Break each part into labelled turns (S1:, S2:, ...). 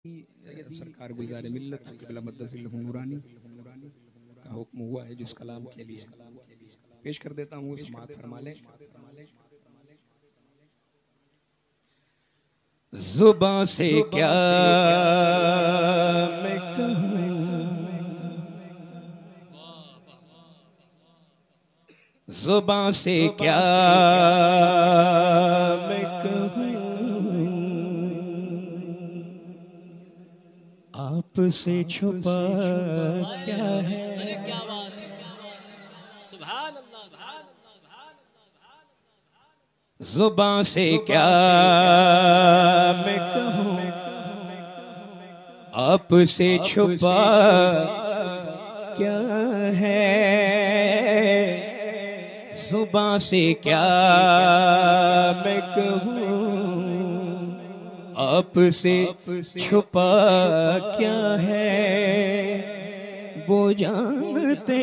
S1: सरकार गुलजार मिल्लत क़िबला मद्दसिल्लहु नूरानी का हुक्म हुआ है जिस कलाम के लिए पेश कर देता हूँ, समाअत फरमा लें। ज़ुबां से क्या मैं कहूँ, ज़ुबां से क्या मैं कहूँ, आपसे छुपा क्या है।
S2: अरे क्या बात है, सुभान अल्लाह।
S1: ज़ुबां से क्या मैं कहूँ, आपसे छुपा क्या है। ज़ुबां से क्या मैं कहूँ, आपसे छुपा क्या है। वो जानते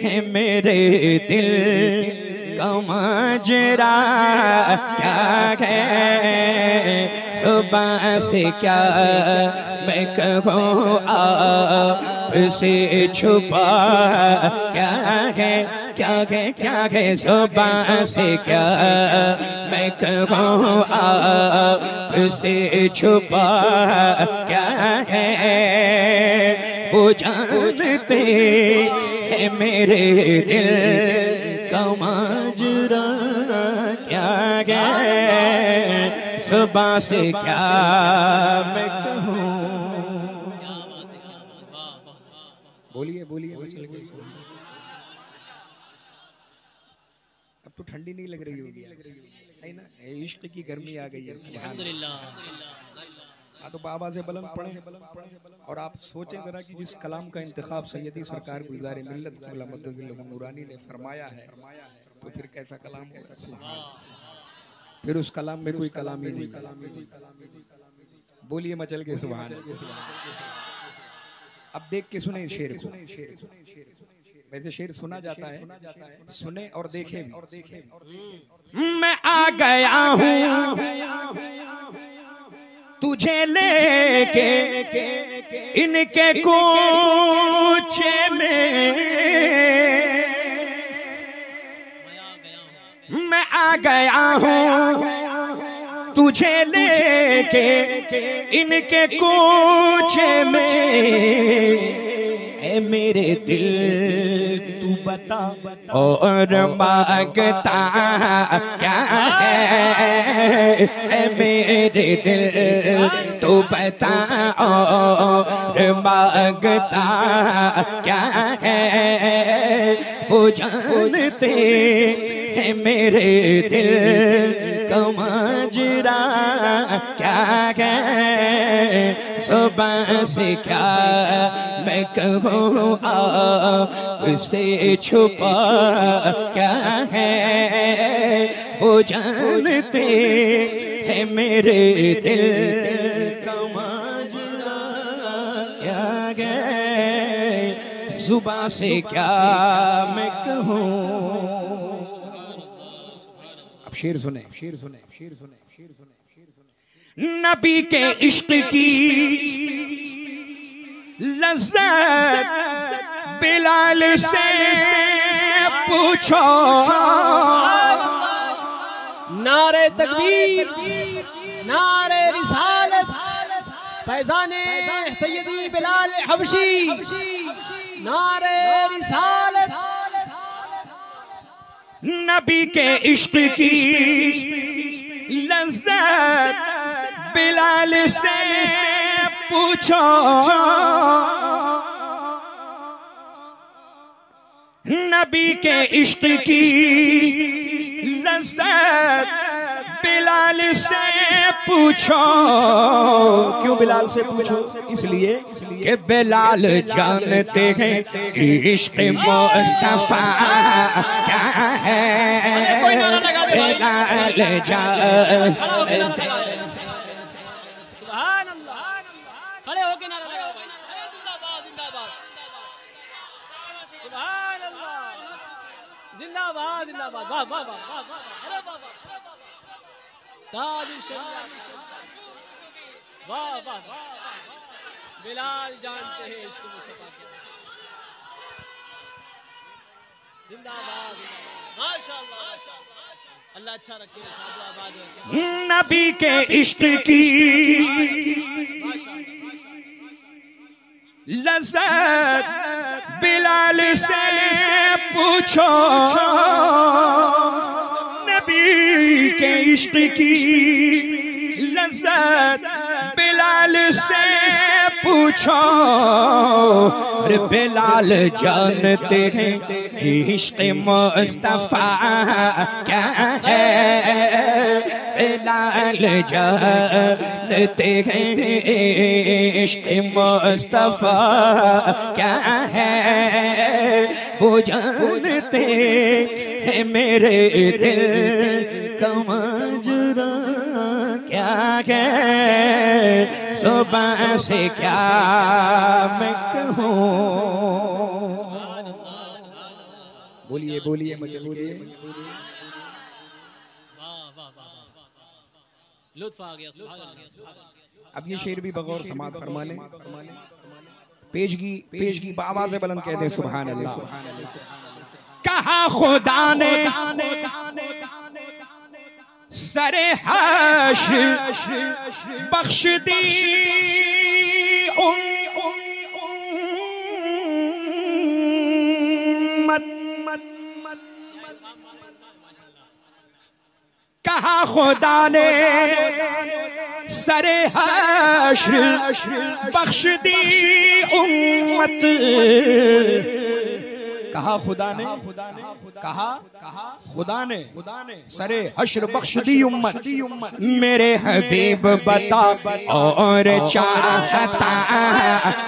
S1: हैं मेरे दिल का माजरा क्या है। ज़ुबां से क्या मैं कहूँ, आपसे छुपा क्या है। क्या है ज़ुबां से क्या मैं कहूँ, आपसे छुपा क्या है। वो जानते हैं मेरे दिल का माजरा क्या है। ज़ुबां से क्या मैं कहूँ। बोलिए बोलिए, अब तो ठंडी नहीं लग रही होगी, है ना। इश्क की गर्मी आ गई है।
S2: अल्हम्दुलिल्लाह।
S1: हाँ, तो बाबा से बुलंद पढ़ें और आप सोचें जरा कि जिस कलाम का इंतखाब सैयदी सरकार गुलजार मिल्लत क़िबला मद्दसिल्लहु नूरानी ने फरमाया है, तो फिर कैसा कलाम होगा। सुभान अल्लाह। फिर उस कलाम में कोई कलाम ही नहीं है। बोलिए मचल के सुभान। अब देख के सुने शेर को। वैसे शेर सुना जाता है, सुने और देखे भी। मैं आ गया हूँ तुझे लेके इनके कोचे में, मैं आ गया हूँ तुझे लेके इनके कोचे में। ऐ मेरे दिल तू बता और मांगता क्या है। ऐ मेरे दिल तू बता और मांगता क्या है। वो जानते हैं मेरे दिल का माजरा क्या है। ज़ुबां से क्या मैं कहूँ, आपसे छुपा क्या है। वो जानते हैं मेरे दिल का माजरा क्या है। ज़ुबां से क्या मैं कहूँ। अब शेर सुने, शेर सुने, शेर सुने, शेर सुने। नबी के इश्क की लज़्ज़त बिलाल से पूछो।
S2: नारे तकबीर, नारे रिसालत, फैज़ाने सैयदी बिलाल हबशी, नारे रिसालत।
S1: नबी के इश्क की लज़्ज़त बिलाल से पूछो। नबी के इश्क की लज़्ज़त बिलाल से पूछो। क्यों बिलाल से पूछो? इसलिए कि बिलाल जानते हैं कि इश्क मुस्तफा क्या है। बिलाल जानते।
S2: सुभान अल्लाह। खड़े होके नारा लगाओ भाई। अरे जिंदाबाद जिंदाबाद। सुभान अल्लाह। जिंदाबाद जिंदाबाद। वाह वाह वाह वाह। अरे वाह वाह। ताज शरीयत। वाह वाह वाह, बिलाल जानते हैं इश्क मुस्तफा के। जिंदाबाद माशाअल्लाह माशाअल्लाह, अल्लाह अच्छा रखे, शाबाद रखे।
S1: नबी के इश्क की लज़्ज़त बिलाल से पूछो, नबी के इश्क की लज़्ज़त बिलाल से पूछो। अरे बिलाल जानते हैं इश्क मुस्तफा क्या है, बिलाल जानते हैं इश्क मुस्तफा क्या है। वो जानते हैं मेरे दिल का माजरा क्या है, सुबह से क्या मैं कहूँ। बोलिए बोलिए मचल के।
S2: लुत्फ आ गया, सुभान अल्लाह।
S1: अब ये शेर भी बगौर समात फरमा लें। पेशगी बावाज़ बुलंद कहते हैं सुभान अल्लाह। कहा खुदा ने सरे हश्र बख्श दी उम्मत, कहा खुदा ने सरे हश्र बख्श दी उम्मत। कहा खुदा ने, कहा खुदा ने सरे हश्र बख्श दी उम्मत। मेरे हबीब बता और चाहता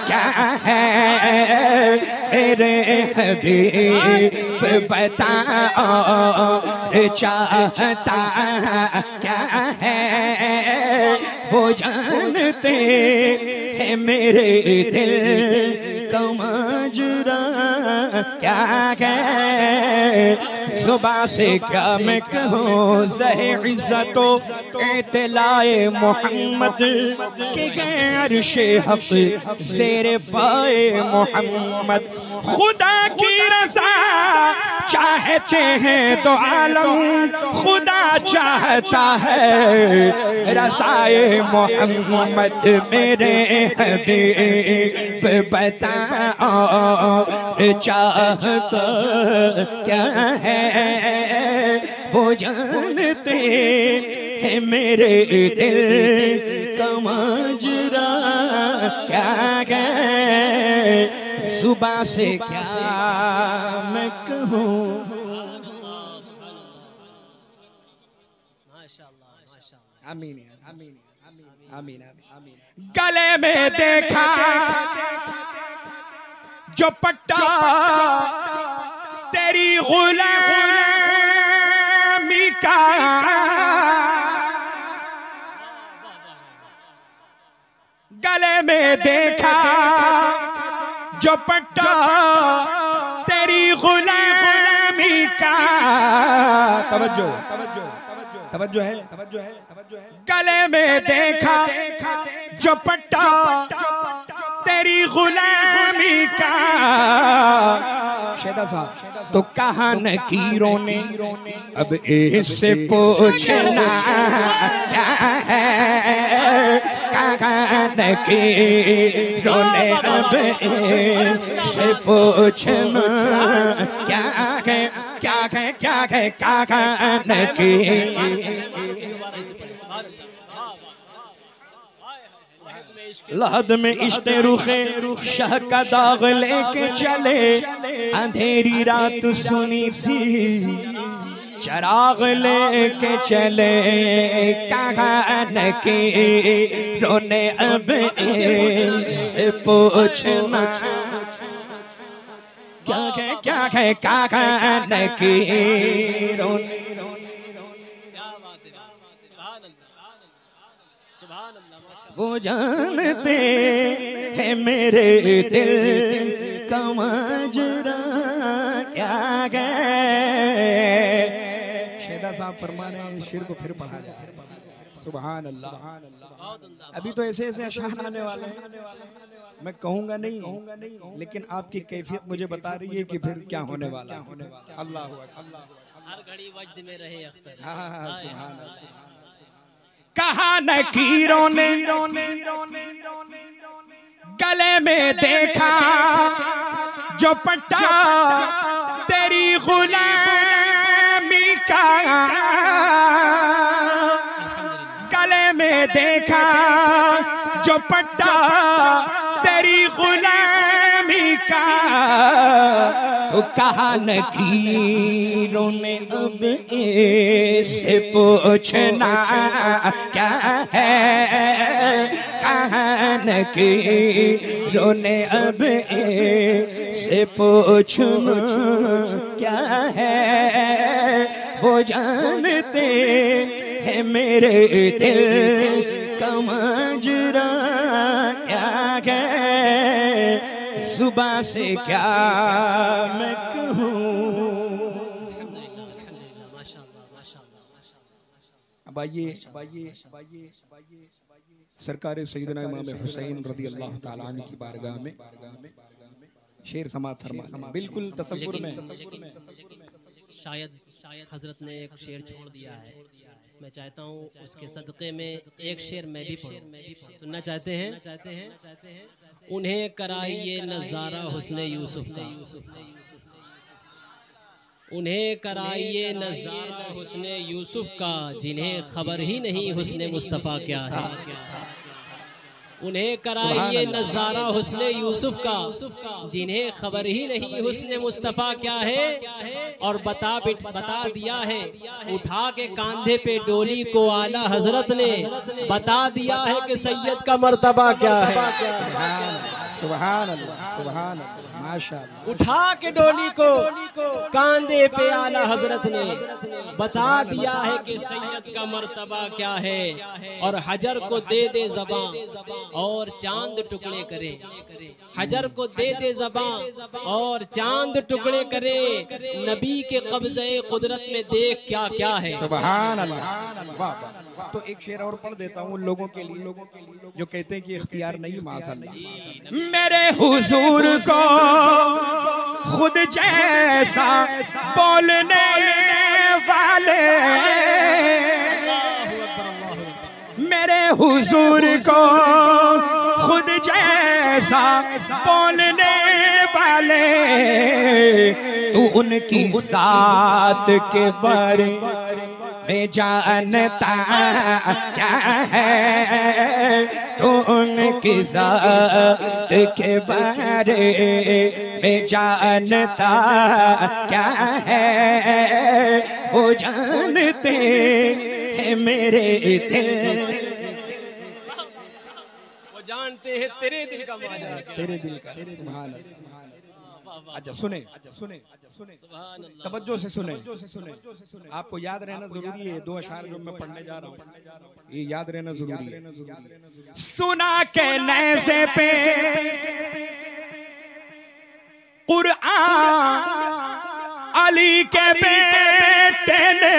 S1: क्या है, मेरे हबीब बता और चाहता क्या है। वो जानते हैं मेरे दिल का माजरा क्या है, सुबह से क्या मैं कहूँ। ज़हे इज़्ज़तो इत्लाए मोहम्मद के अर्शे हक़ ज़ेरे पाए मोहम्मद। खुदा की रज़ा चाहते हैं दो आलम, खुदा चाहता है रज़ाए मोहम्मद। मेरे हबीब बता चाहता क्या है, वो जानते हैं मेरे दिल का माजरा क्या है, सुबह से क्या मैं कहूँ। आमीन आमीन आमीन आमीन। गले में देखा जो पट्टा तेरी गुलामी का, गले में देखा जो पट्टा तेरी गुलामी का। तवज्जो तवज्जो है, गले में देखा जो पट्टा तेरी गुलामी का। शेदा साहब तो कहा नकीरों ने अब इससे पूछना क्या है, कहा नकीरों ने अब इससे पूछना क्या है, क्या है क्या है, कहा नकीर। लहद में इश्क़ रुखे शाह का दाग लेके चले, अंधेरी रात सुनी थी चराग लेके चले। कहा नकीरों ने अब इससे पूछना क्या है, क्या है, कहा नकीरों ने। वो जानते हैं मेरे दिल का माजरा क्या है। शेदा साहब फरमा रहे हैं शेर को फिर पढ़ा जाए। सुभान अल्लाह।
S2: बहुत उम्दा।
S1: अभी तो ऐसे ऐसे अशार आने वाले हैं, मैं कहूंगा नहीं, लेकिन आपकी कैफियत मुझे बता रही है कि फिर क्या होने वाला है। अल्लाह
S2: हर घड़ी वजद में रहे अख्तर।
S1: कहा नकीरों ने गले में देखा जो पट्टा तेरी गुलामी का, गले में देखा जो पट्टा तेरी गुलामी का, तो कहा नकीरों ने अब इससे पूछना क्या है, कहा नकीरों ने अब इससे पूछना क्या है, वो जानते हैं मेरे दिल का माजरा क्या है, सुबह से क्या मैं कहूँ।
S2: अल्हम्दुलिल्लाह माशाअल्लाह माशाअल्लाह।
S1: अब आइए सरकार सैयदना इमाम हुसैन रज़ी अल्लाह ताला अन्हु की बारगाह में शेर समात फरमा। बिल्कुल तसव्वुर में
S2: शायद हजरत ने एक शेर छोड़ दिया है, मैं चाहता हूँ उसके सदक़े में एक शेर मैं भी पढ़ूं। सुनना चाहते हैं? उन्हें कराइए नज़ारा हुस्ने यूसुफ का, उन्हें कराइए नज़ारा हुस्ने यूसुफ का, जिन्हें खबर ही नहीं हुस्ने मुस्तफ़ा क्या है। उन्हें कराइए नज़ारा हुस्ने यूसुफ का, जिन्हें खबर ही नहीं हुस्ने मुस्तफ़ा क्या है। और बता दिया है उठा के कांधे पे डोली को आला हजरत ने, बता दिया है कि सैयद का मर्तबा क्या है।
S1: सुभान अल्लाह सुभान अल्लाह माशाअल्लाह।
S2: उठा के डोली को कांधे पे आला हजरत ने बता दिया है कि सैयद का मर्तबा क्या है। और हजर को दे दे ज़बां और चांद टुकड़े करे, हजर को दे दे ज़बां और चांद टुकड़े करे, नबी के कब्ज़े कुदरत में देख क्या क्या है।
S1: सुभान अल्लाह। तो एक शेर और पढ़ देता हूँ उन लोगों के लिए जो कहते हैं कि इख्तियार नहीं माशाअल्लाह। मेरे हुजूर को खुद जैसा बोलने वाले, मेरे हुजूर को खुद जैसा बोलने वाले, तू उनकी ज़ात के बारे में जानता क्या है, तो उनकी ज़ात के बारे में जानता क्या है, वो जानते हैं मेरे दिल,
S2: वो जानते हैं तेरे दिल का माजरा,
S1: तेरे दिल का। सुभान अल्लाह। अच्छा सुने तवज्जो से सुने, आपको याद रहना जरूरी है। 2 अशार जो मैं पढ़ने जा रहा हूँ ये याद रहना जरूरी है। सुना के नैज़े पे कुरआन अली के बेटे ने,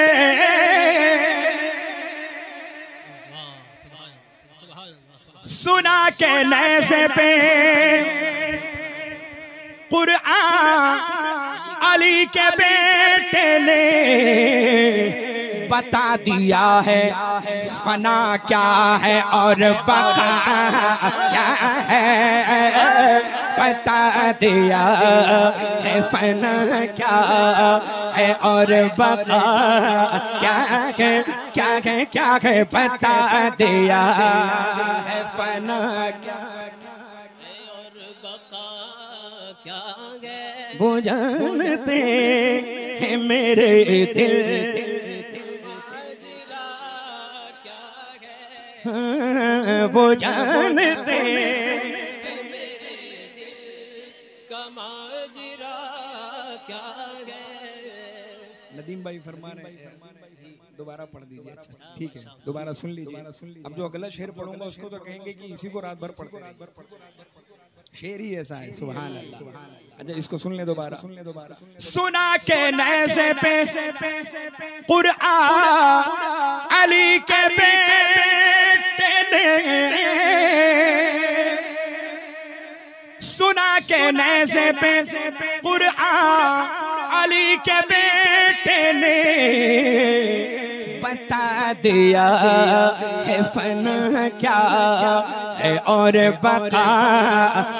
S1: सुना के नैज़े पे कुरआन अली के बेटे ने, बता दिया है फना क्या है और बका क्या है, बता दिया है फना क्या है और बका क्या है, क्या है क्या है, बता दिया है फना क्या
S2: और बका क्या है,
S1: वो जानते हैं मेरे दिल
S2: क्या है,
S1: वो जानते
S2: मेरे दिल का माजरा क्या है।
S1: नदीम भाई फरमा रहे हैं दोबारा पढ़ दीजिए। अच्छा ठीक है दोबारा सुन लीजिए। अब जो अगला शेर पढ़ूंगा उसको तो कहेंगे कि इसी को रात भर पढ़ते हैं। शेर ही ऐसा है, सुभान अल्लाह। अच्छा इसको सुन ले दोबारा। सुना के नज़े पे कुरआन अली के बेटे ने, सुना के नज़े पे कुरआन अली के बेटे ने, बता दिया है फना क्या है और बका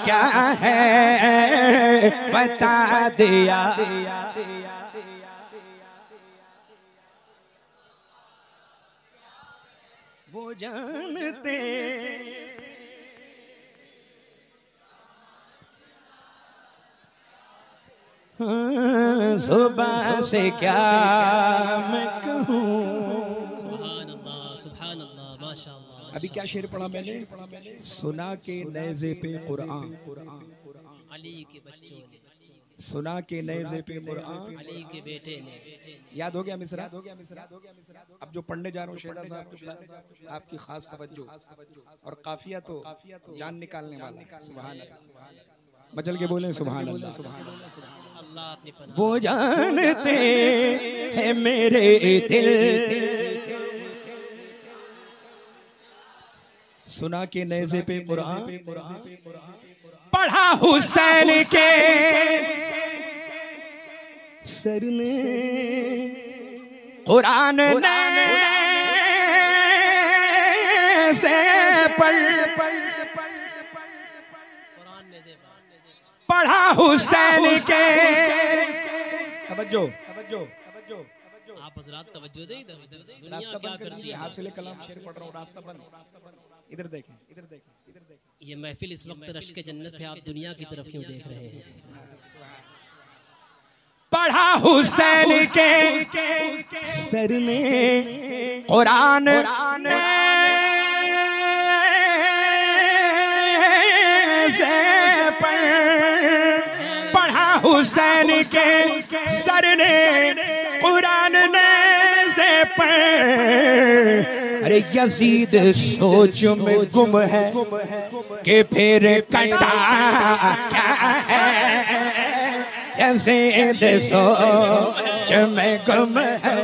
S1: क्या है, बता दिया। वो जानते हाँ, सुबह से क्या मैं कहूँ।
S2: सुभान अल्लाह, माशाअल्लाह।
S1: अभी क्या शेर पढ़ा मैंने? सुना के नेज़े पे कुरआन
S2: अली के बच्चों ने,
S1: सुना के नेज़े पे कुरआन
S2: अली के बेटे ने।
S1: याद हो गया मिसरा? अब जो पढ़ने जा रहा हूँ शेरा साहब, आपकी खास तवज्जो और काफिया तो जान निकालने वाला है। सुभान अल्लाह, मचल के बोले सुभान अल्लाह। वो जानते हैं मेरे दिल, सुना के नेज़े पे कुरआन पढ़ा हुसैन के सर ने, कुरान से पढ़ा हुसैन के। तवज्जो
S2: आप हजरात तवज्जो दे, दुनिया क्या करती है।
S1: हासिल कलाम शेर पढ़ रहा हूँ, रास्ता बंद। इधर देखें, इधर देखें, इधर देखें।
S2: ये महफिल इस वक्त रश्क जन्नत है, आप दुनिया की तरफ क्यों देख रहे हैं?
S1: पढ़ा हुसैन के सर ने कुरान से पढ़ा हुसैन के सर ने कुरान से अरे यजीद सोच में गुम है कि फिर कटा क्या है, यजीद सोच में गुम है।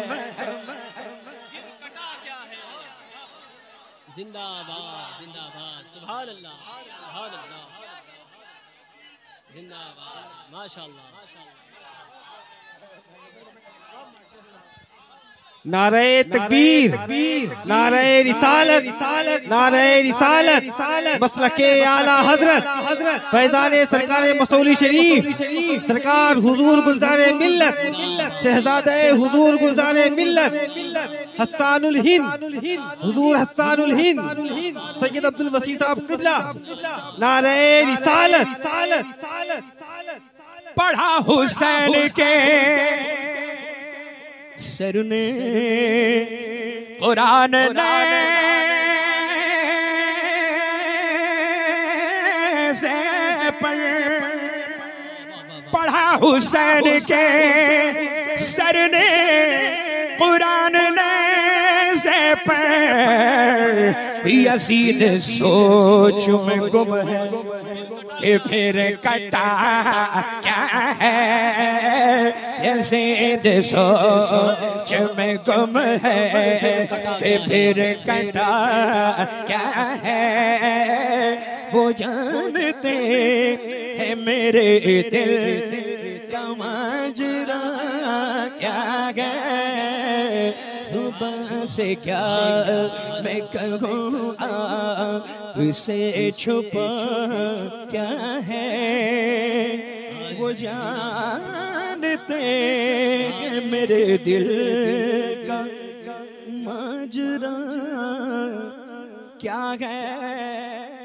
S2: जिंदाबाद जिंदाबाद, सुभान अल्लाह सुभान अल्लाह, जिंदाबाद माशाअल्लाह।
S3: नारे तकबीर, नारे रिसालत, नारे रिसालत, मसलके आला हजरत फैज़ाने सरकार मसौली शरीफ, सरकार हुजूर गुलज़ारे मिल्लत, शहजादे हुजूर गुलज़ारे मिल्लत, हस्सानुल हिंद, हुजूर हस्सानुल हिंद, सैयद अब्दुल वसी साहब क़िबला। नारे रिसालत।
S1: पढ़ा हुसैन के सर ने कुरान से पढ़ा हुसैन के सर ने कुरान से यजीद सोच में गुम है कि फिर कटा क्या है, यजीद सोच में गुम है कि फिर कटा क्या है। वो जानते हैं मेरे दिल का माजरा क्या है, सुबह से क्या मैं कहूँ आपसे छुपा क्या है। वो जानते हैं मेरे दिल का माजरा क्या है।